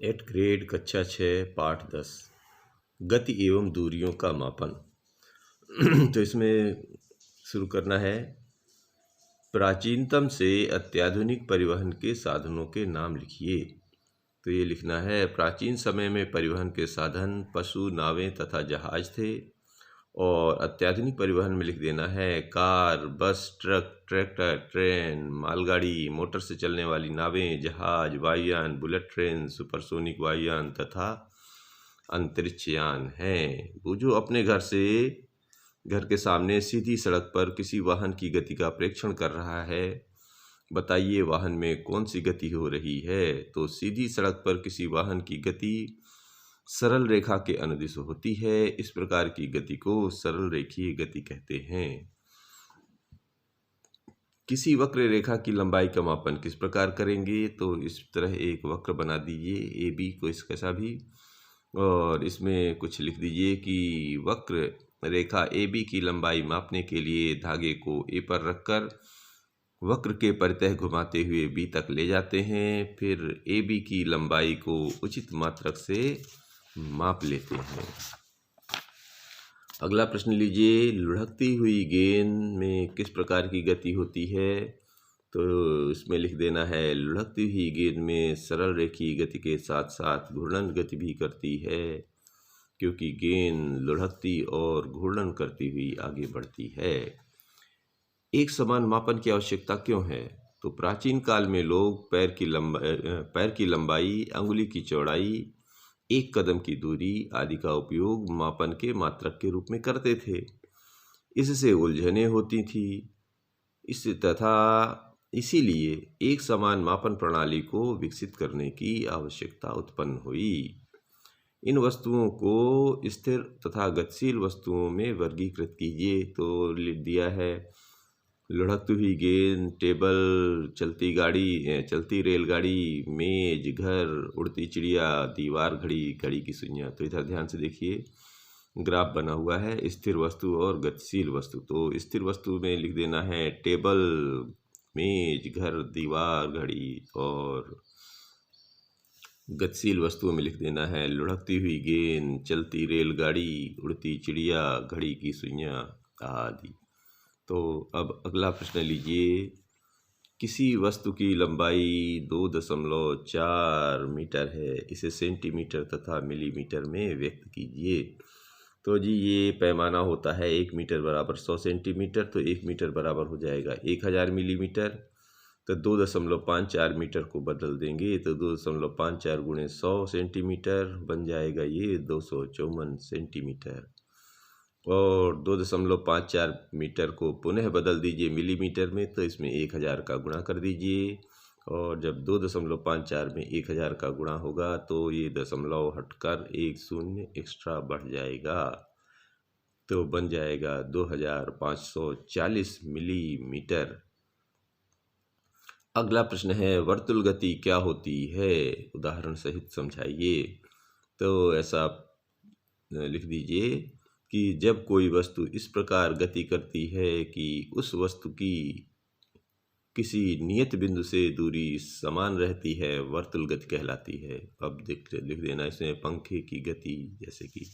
Eight grade कक्षा 6 पाठ 10 गति एवं दूरियों का मापन। तो इसमें शुरू करना है। प्राचीनतम से अत्याधुनिक परिवहन के साधनों के नाम लिखिए। तो ये लिखना है, प्राचीन समय में परिवहन के साधन पशु, नावें तथा जहाज थे। और अत्याधुनिक परिवहन में लिख देना है कार, बस, ट्रक, ट्रैक्टर, ट्रेन, मालगाड़ी, मोटर से चलने वाली नावें, जहाज, वायुयान, बुलेट ट्रेन, सुपरसोनिक वायुयान तथा अंतरिक्षयान हैं। वो जो अपने घर के सामने सीधी सड़क पर किसी वाहन की गति का प्रेक्षण कर रहा है, बताइए वाहन में कौन सी गति हो रही है। तो सीधी सड़क पर किसी वाहन की गति सरल रेखा के अनुदिश होती है। इस प्रकार की गति को सरल रेखीय गति कहते हैं। किसी वक्र रेखा की लंबाई का मापन किस प्रकार करेंगे। तो इस तरह एक वक्र बना दीजिए ए बी को कैसा भी, और इसमें कुछ लिख दीजिए कि वक्र रेखा ए बी की लंबाई मापने के लिए धागे को ए पर रखकर वक्र के परितः घुमाते हुए बी तक ले जाते हैं। फिर ए बी की लंबाई को उचित मात्रक से माप लेते हैं। अगला प्रश्न लीजिए, लुढ़कती हुई गेंद में किस प्रकार की गति होती है। तो इसमें लिख देना है, लुढ़कती हुई गेंद में सरल रेखीय गति के साथ साथ घूर्णन गति भी करती है, क्योंकि गेंद लुढ़कती और घूर्णन करती हुई आगे बढ़ती है। एक समान मापन की आवश्यकता क्यों है। तो प्राचीन काल में लोग पैर की लंबाई, अंगुली की चौड़ाई, एक कदम की दूरी आदि का उपयोग मापन के मात्रक के रूप में करते थे। इससे उलझनें होती थी। इसीलिए एक समान मापन प्रणाली को विकसित करने की आवश्यकता उत्पन्न हुई। इन वस्तुओं को स्थिर तथा गतिशील वस्तुओं में वर्गीकृत कीजिए। तो लिख दिया है, लुढ़कती हुई गेंद, टेबल, चलती रेलगाड़ी, मेज, घर, उड़ती चिड़िया, दीवार, घड़ी, घड़ी की सुइयां। तो इधर ध्यान से देखिए, ग्राफ बना हुआ है स्थिर वस्तु और गतिशील वस्तु। तो स्थिर वस्तु में लिख देना है टेबल, मेज, घर, दीवार, घड़ी, और गतिशील वस्तुओं में लिख देना है लुढ़कती हुई गेंद, चलती रेलगाड़ी, उड़ती चिड़िया, घड़ी की सुइयां आदि। तो अब अगला प्रश्न लीजिए, किसी वस्तु की लंबाई 2.4 मीटर है, इसे सेंटीमीटर तथा मिलीमीटर में व्यक्त कीजिए। तो जी ये पैमाना होता है 1 मीटर बराबर 100 सेंटीमीटर। तो 1 मीटर बराबर हो जाएगा 1000 मिलीमीटर। तो 2.54 मीटर को बदल देंगे तो 2.54 गुणे 100 सेंटीमीटर बन जाएगा ये 254 सेंटीमीटर। और 2.54 मीटर को पुनः बदल दीजिए मिलीमीटर में, तो इसमें 1000 का गुणा कर दीजिए। और जब 2.54 में 1000 का गुणा होगा तो ये दशमलव हटकर एक शून्य एक्स्ट्रा बढ़ जाएगा, तो बन जाएगा 2540 मिलीमीटर। अगला प्रश्न है, वर्तुल गति क्या होती है, उदाहरण सहित समझाइए। तो ऐसा लिख दीजिए कि जब कोई वस्तु इस प्रकार गति करती है कि उस वस्तु की किसी नियत बिंदु से दूरी समान रहती है, वर्तुल गति कहलाती है। अब लिख देना इसमें पंखे की गति जैसे कि।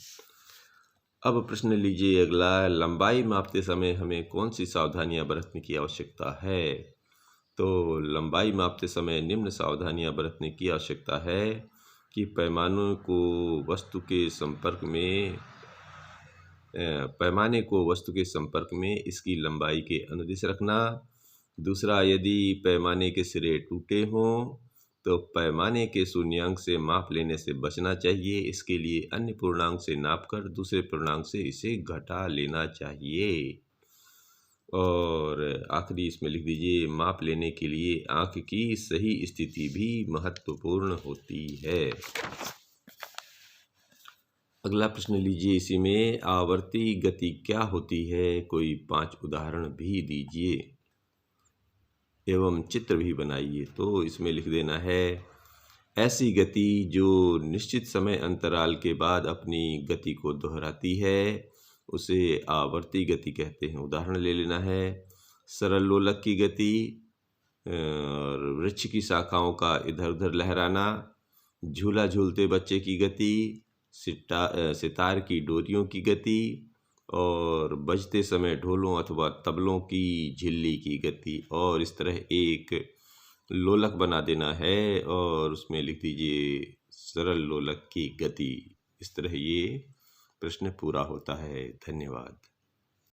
अब प्रश्न लीजिए अगला, लंबाई मापते समय हमें कौन सी सावधानियां बरतने की आवश्यकता है। तो लंबाई मापते समय निम्न सावधानियां बरतने की आवश्यकता है कि पैमाने को वस्तु के संपर्क में इसकी लंबाई के अनुदिश रखना। दूसरा, यदि पैमाने के सिरे टूटे हों तो पैमाने के शून्यांक से माप लेने से बचना चाहिए। इसके लिए अन्य पूर्णांक से नापकर दूसरे पूर्णांक से इसे घटा लेना चाहिए। और आखिरी इसमें लिख दीजिए, माप लेने के लिए आँख की सही स्थिति भी महत्वपूर्ण होती है। अगला प्रश्न लीजिए, इसी में आवर्ती गति क्या होती है, कोई 5 उदाहरण भी दीजिए एवं चित्र भी बनाइए। तो इसमें लिख देना है, ऐसी गति जो निश्चित समय अंतराल के बाद अपनी गति को दोहराती है उसे आवर्ती गति कहते हैं। उदाहरण ले लेना है, सरल लोलक की गति, वृक्ष की शाखाओं का इधर उधर लहराना, झूला झूलते बच्चे की गति, सितार की डोरियों की गति और बजते समय ढोलों अथवा तबलों की झिल्ली की गति। और इस तरह एक लोलक बना देना है और उसमें लिख दीजिए सरल लोलक की गति। इस तरह ये प्रश्न पूरा होता है। धन्यवाद।